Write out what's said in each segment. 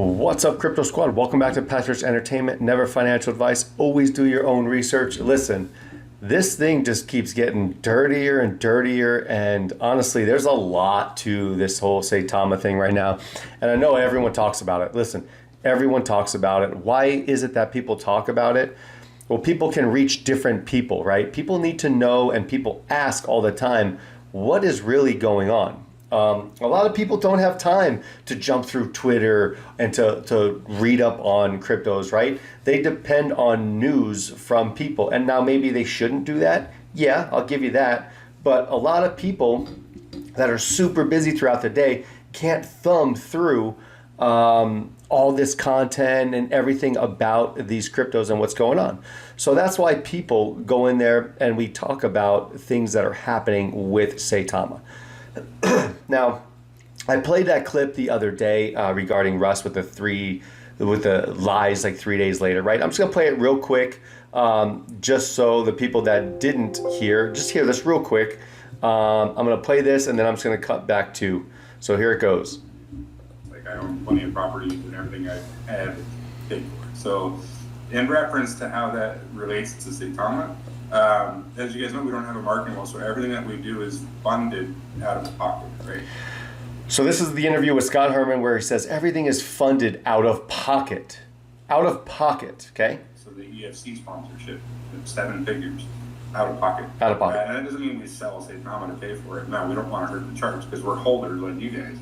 What's up, Crypto Squad? Welcome back to Patrick's Entertainment. Never financial advice. Always do your own research. Listen, this thing just keeps getting dirtier and dirtier. And honestly, there's a lot to this whole Saitama thing right now. And I know everyone talks about it. Listen, everyone talks about it. Why is it that people talk about it? Well, people can reach different people, right? People need to know, and people ask all the time, what is really going on? A lot of people don't have time to jump through Twitter and to read up on cryptos, right? They depend on news from people. And now maybe they shouldn't do that. Yeah, I'll give you that. But a lot of people that are super busy throughout the day can't thumb through all this content and everything about these cryptos and what's going on. So that's why people go in there and we talk about things that are happening with Saitama. Now, I played that clip the other day regarding Russ with the lies like 3 days later, right? I'm just gonna play it real quick, just so the people that didn't hear, just hear this real quick. I'm gonna play this and then I'm just gonna cut back to. So here it goes. Like, I own plenty of properties and everything I had paid for. So, in reference to how that relates to Saitama, as you guys know, we don't have a marketing wall, so everything that we do is funded out of pocket, right? So this is the interview with Scott Herman where he says everything is funded out of pocket. Out of pocket, okay? So the EFC sponsorship, 7 figures, out of pocket. Out of pocket. And that doesn't mean we sell Saitama to pay for it. No, we don't want to hurt the charts because we're holders like you guys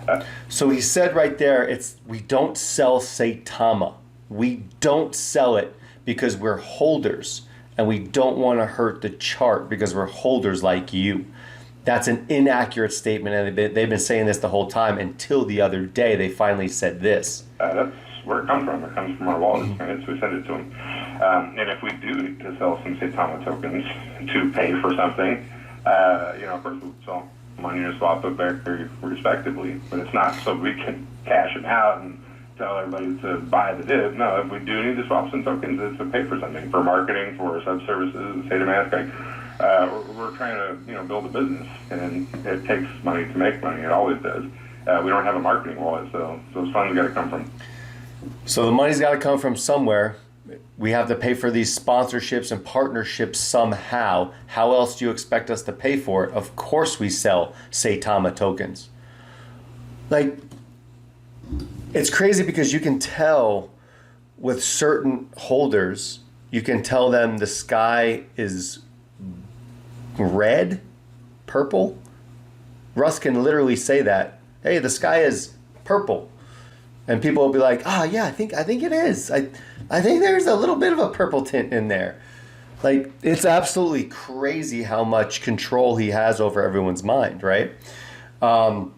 are. So he said right there, we don't sell Saitama. We don't sell it because we're holders. And we don't want to hurt the chart because we're holders like you. That's an inaccurate statement, and they've been saying this the whole time until the other day they finally said this. That's where it comes from. It comes from our wallet, and so we send it to them. And if we do need to sell some Saitama tokens to pay for something, of course we sell money or swap it very respectively, but it's not so we can cash them out and tell everybody to buy the dip. No, if we do need to swap some tokens, it's to pay for something, for marketing, for sub-services, Saitama. We're trying to build a business, and it takes money to make money. It always does. We don't have a marketing wallet, so those funds got to come from. So the money's got to come from somewhere. We have to pay for these sponsorships and partnerships somehow. How else do you expect us to pay for it? Of course we sell Saitama tokens. Like, it's crazy because you can tell with certain holders, you can tell them the sky is red, purple. Russ can literally say that, hey, the sky is purple. And people will be like, yeah, I think it is. I think there's a little bit of a purple tint in there. Like, it's absolutely crazy how much control he has over everyone's mind, right? Now,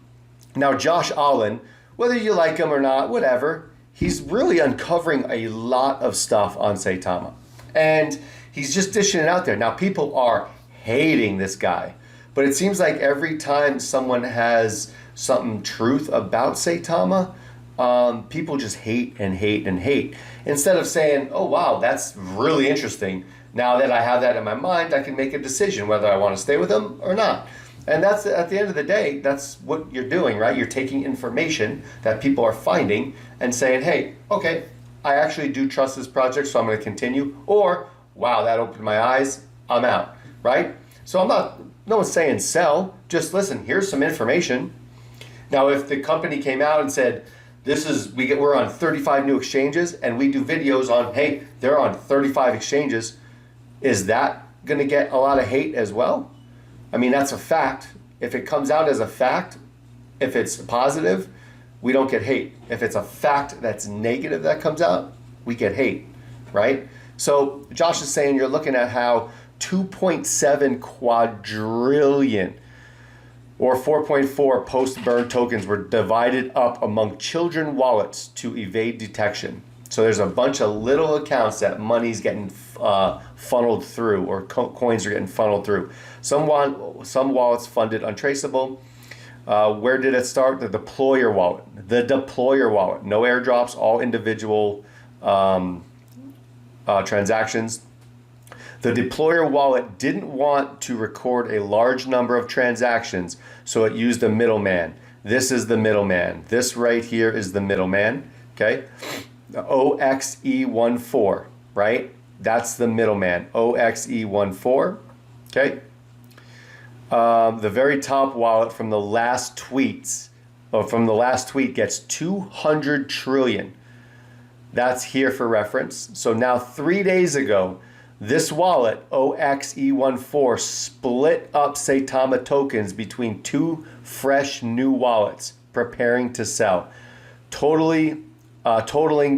Josh Allen, whether you like him or not, whatever, he's really uncovering a lot of stuff on Saitama. And he's just dishing it out there. Now, people are hating this guy. But it seems like every time someone has something truth about Saitama, people just hate and hate and hate. Instead of saying, oh, wow, that's really interesting. Now that I have that in my mind, I can make a decision whether I want to stay with him or not. And that's, at the end of the day, that's what you're doing, right? You're taking information that people are finding and saying, hey, okay, I actually do trust this project, so I'm going to continue. Or, wow, that opened my eyes, I'm out, right? So no one's saying sell, just listen, here's some information. Now, if the company came out and said, we're on 35 new exchanges and we do videos on, hey, they're on 35 exchanges, is that going to get a lot of hate as well? I mean, that's a fact. If it comes out as a fact, if it's positive, we don't get hate. If it's a fact that's negative that comes out, we get hate, right? So Josh is saying you're looking at how 2.7 quadrillion or 4.4 post-burn tokens were divided up among children wallets to evade detection. So there's a bunch of little accounts that money's getting funneled through, or coins are getting funneled through. Some wallets funded untraceable. Where did it start? The deployer wallet. The deployer wallet. No airdrops, all individual transactions. The deployer wallet didn't want to record a large number of transactions, so it used a middleman. This is the middleman. This right here is the middleman. okay? The OXE14, right? That's the middleman, OXE14, okay? The very top wallet from the last tweets, or from the last tweet, gets 200 trillion. That's here for reference. So now 3 days ago, this wallet, OXE14, split up Saitama tokens between two fresh new wallets preparing to sell, totaling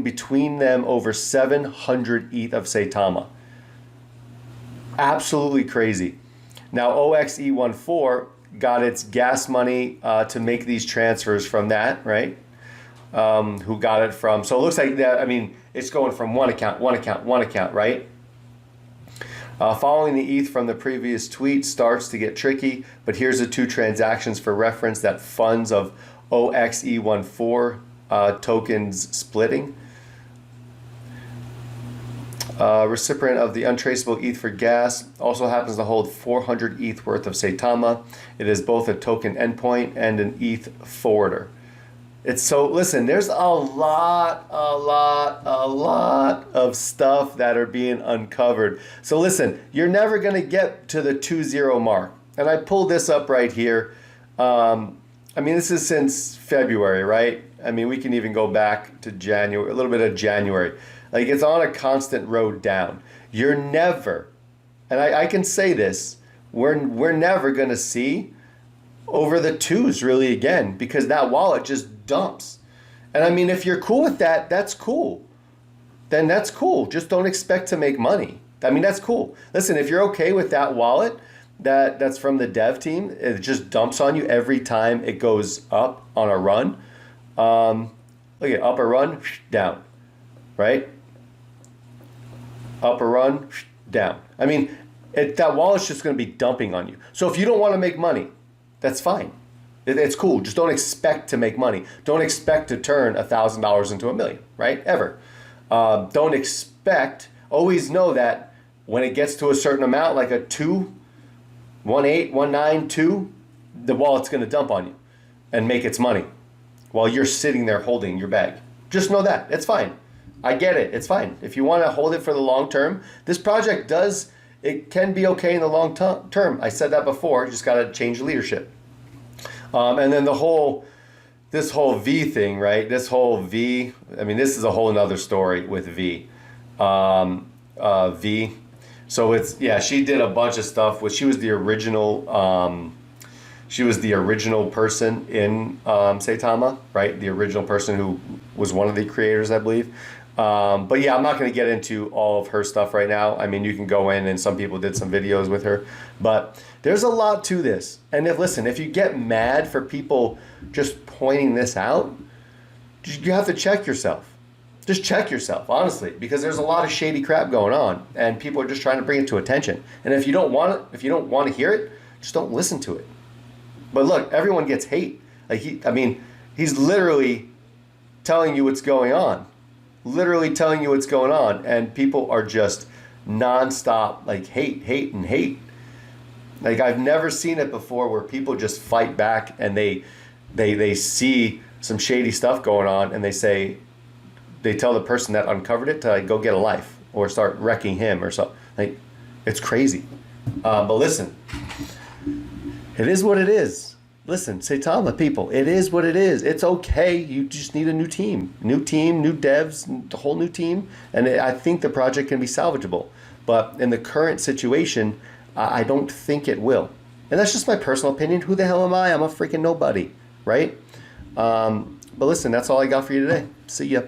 between them over 700 ETH of Saitama. Absolutely crazy. Now OXE14 got its gas money to make these transfers from that, right? Who got it from? So it looks like that. I mean, it's going from one account, right? Following the ETH from the previous tweet starts to get tricky, but here's the two transactions for reference that funds of OXE14 tokens splitting. Recipient of the untraceable ETH for gas also happens to hold 400 ETH worth of Saitama. It is both a token endpoint and an ETH forwarder. It's so, listen, there's a lot of stuff that are being uncovered. So listen, you're never going to get to the 2-0 mark. And I pulled this up right here. I mean, this is since February, right? I mean, we can even go back to January, a little bit of January. Like, it's on a constant road down. You're never, and I can say this, we're never going to see over the twos really again, because that wallet just dumps. And I mean, if you're cool with that, that's cool. Then that's cool. Just don't expect to make money. I mean, that's cool. Listen, if you're okay with that wallet that's from the dev team, it just dumps on you every time it goes up on a run. Look at up a run, down, right? Up a run, down. I mean, that wallet's just going to be dumping on you. So if you don't want to make money, that's fine. It's cool. Just don't expect to make money. Don't expect to turn $1,000 into $1 million, right? Ever. Don't expect. Always know that when it gets to a certain amount, like a 2, 1.8, 1.9, 2, the wallet's going to dump on you and make its money while you're sitting there holding your bag. Just know that. It's fine. I get it. It's fine. If you want to hold it for the long term, this project it can be okay in the long term. I said that before. You just got to change leadership. And then this whole V thing, right? This whole V, I mean, this is a whole nother story with V. V. So it's, yeah, she did a bunch of stuff she was the original person in Saitama, right? The original person who was one of the creators, I believe. But yeah, I'm not going to get into all of her stuff right now. I mean, you can go in and some people did some videos with her, but there's a lot to this. And if you get mad for people just pointing this out, you have to check yourself. Just check yourself, honestly, because there's a lot of shady crap going on and people are just trying to bring it to attention. And if you don't want to hear it, just don't listen to it. But look, everyone gets hate. Like he's literally telling you what's going on. Literally telling you what's going on, and people are just nonstop like hate. Like, I've never seen it before where people just fight back and they see some shady stuff going on and they tell the person that uncovered it to like, go get a life or start wrecking him or something. Like, it's crazy. But listen, it is what it is. Listen, Saitama people, it is what it is. It's okay. You just need a new team, new devs, the whole new team. And I think the project can be salvageable. But in the current situation, I don't think it will. And that's just my personal opinion. Who the hell am I? I'm a freaking nobody, right? But listen, that's all I got for you today. See ya.